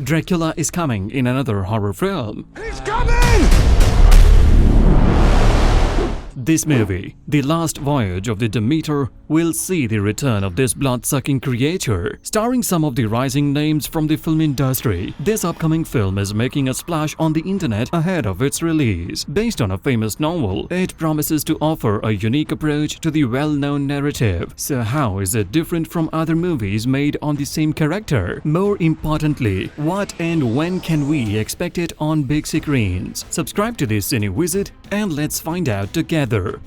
Dracula is coming in another horror film. He's coming! This movie, The Last Voyage of the Demeter, will see the return of this blood-sucking creature. Starring some of the rising names from the film industry, this upcoming film is making a splash on the internet ahead of its release. Based on a famous novel, it promises to offer a unique approach to the well-known narrative. So how is it different from other movies made on the same character? More importantly, what and when can we expect it on big screens? Subscribe to the CineWizard and let's find out together. Back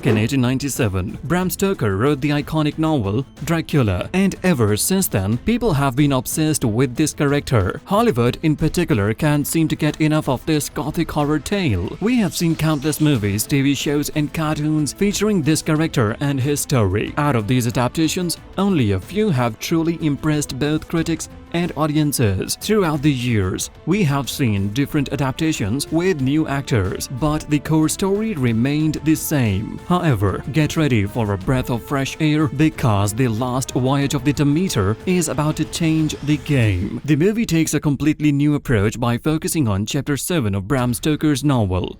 in 1897, Bram Stoker wrote the iconic novel Dracula, and ever since then, people have been obsessed with this character. Hollywood, in particular, can't seem to get enough of this gothic horror tale. We have seen countless movies, TV shows, and cartoons featuring this character and his story. Out of these adaptations, only a few have truly impressed both critics and audiences. Throughout the years, we have seen different adaptations with new actors, but the core story remained the same. However, get ready for a breath of fresh air because The Last Voyage of the Demeter is about to change the game. The movie takes a completely new approach by focusing on Chapter 7 of Bram Stoker's novel.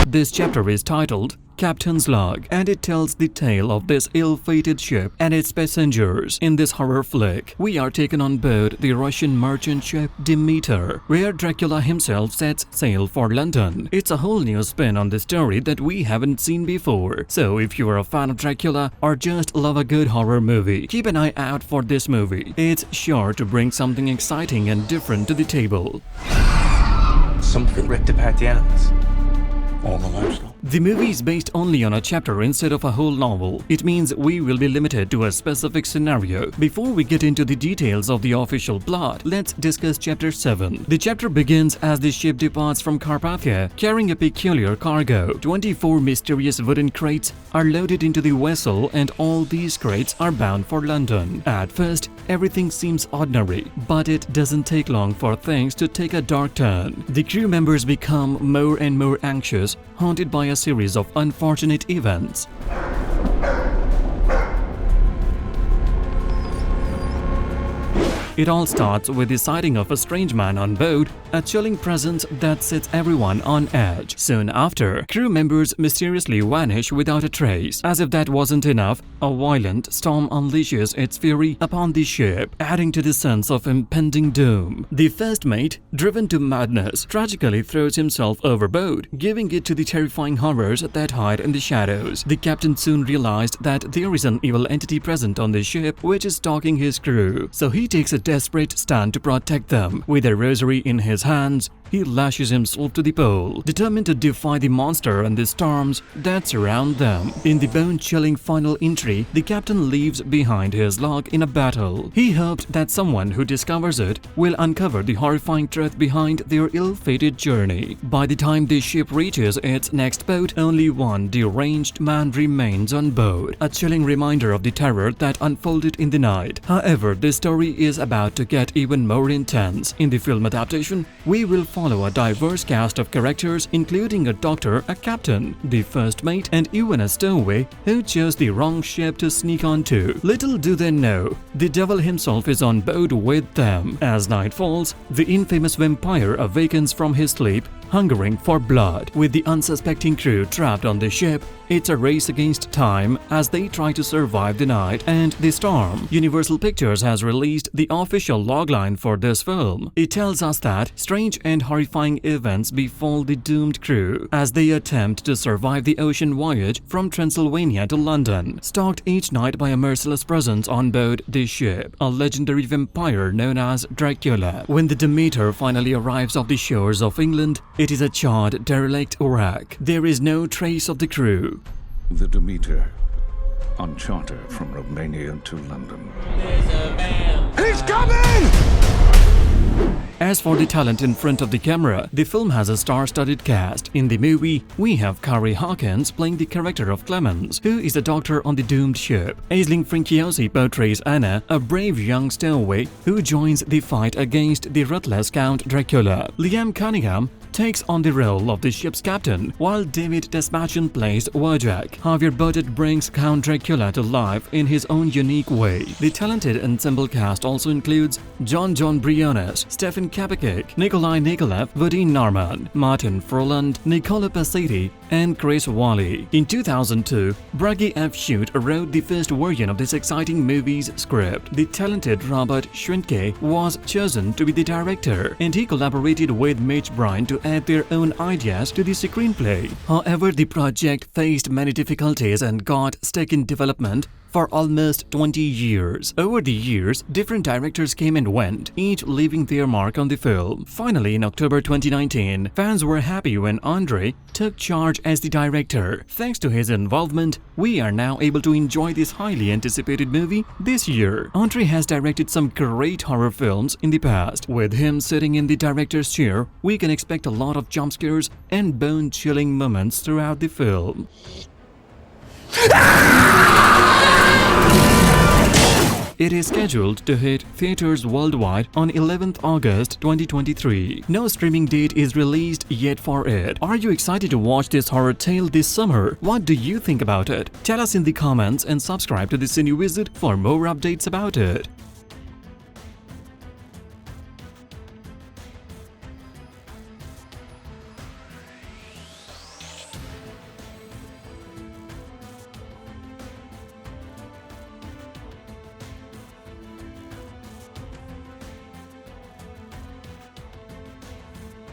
This chapter is titled Captain's Log, and it tells the tale of this ill-fated ship and its passengers. In this horror flick, we are taken on board the Russian merchant ship Demeter, where Dracula himself sets sail for London. It's a whole new spin on the story that we haven't seen before. So if you are a fan of Dracula or just love a good horror movie, keep an eye out for this movie. It's sure to bring something exciting and different to the table. Something ripped apart the animals. All the livestock. The movie is based only on a chapter instead of a whole novel. It means we will be limited to a specific scenario. Before we get into the details of the official plot, let's discuss Chapter 7. The chapter begins as the ship departs from Carpathia, carrying a peculiar cargo. 24 mysterious wooden crates are loaded into the vessel, and all these crates are bound for London. At first, everything seems ordinary, but it doesn't take long for things to take a dark turn. The crew members become more and more anxious, haunted by a series of unfortunate events. It all starts with the sighting of a strange man on board, a chilling presence that sets everyone on edge. Soon after, crew members mysteriously vanish without a trace. As if that wasn't enough, a violent storm unleashes its fury upon the ship, adding to the sense of impending doom. The first mate, driven to madness, tragically throws himself overboard, giving it to the terrifying horrors that hide in the shadows. The captain soon realized that there is an evil entity present on the ship which is stalking his crew, so he takes a desperate stand to protect them. With a rosary in his hands, he lashes himself to the pole, determined to defy the monster and the storms that surround them. In the bone-chilling final entry, the captain leaves behind his log in a battle. He hoped that someone who discovers it will uncover the horrifying truth behind their ill-fated journey. By the time the ship reaches its next boat, only one deranged man remains on board, a chilling reminder of the terror that unfolded in the night. However, this story is about to get even more intense. In the film adaptation, we will follow a diverse cast of characters, including a doctor, a captain, the first mate, and even a stowaway who chose the wrong ship to sneak onto. Little do they know, the devil himself is on board with them. As night falls, the infamous vampire awakens from his sleep, hungering for blood. With the unsuspecting crew trapped on the ship, it's a race against time as they try to survive the night and the storm. Universal Pictures has released the official logline for this film. It tells us that strange and horrifying events befall the doomed crew as they attempt to survive the ocean voyage from Transylvania to London, stalked each night by a merciless presence on board the ship, a legendary vampire known as Dracula. When the Demeter finally arrives off the shores of England, it is a charred, derelict wreck. There is no trace of the crew. The Demeter, on charter from Romania to London. He's coming! As for the talent in front of the camera, the film has a star-studded cast. In the movie, we have Kari Hawkins playing the character of Clemens, who is a doctor on the doomed ship. Aisling Franciosi portrays Anna, a brave young stowaway who joins the fight against the ruthless Count Dracula. Liam Cunningham takes on the role of the ship's captain, while David Desmatian plays Voyage. Javier Bardem brings Count Dracula to life in his own unique way. The talented ensemble cast also includes John Briones, Stefan Kapikic, Nikolai Nikolaev, Vadim Norman, Martin Froland, Nicola Pacetti, and Chris Wally. In 2002, Bragi F. Shute wrote the first version of this exciting movie's script. The talented Robert Schwentke was chosen to be the director, and he collaborated with Mitch Bryan to add their own ideas to the screenplay. However, the project faced many difficulties and got stuck in development for almost 20 years. Over the years, different directors came and went, each leaving their mark on the film. Finally, in October 2019, fans were happy when Andre took charge as the director. Thanks to his involvement, we are now able to enjoy this highly anticipated movie this year. Andre has directed some great horror films in the past. With him sitting in the director's chair, we can expect a lot of jump scares and bone-chilling moments throughout the film. It is scheduled to hit theaters worldwide on 11th August 2023. No streaming date is released yet for it. Are you excited to watch this horror tale this summer? What do you think about it? Tell us in the comments and subscribe to the Cine Wizard for more updates about it.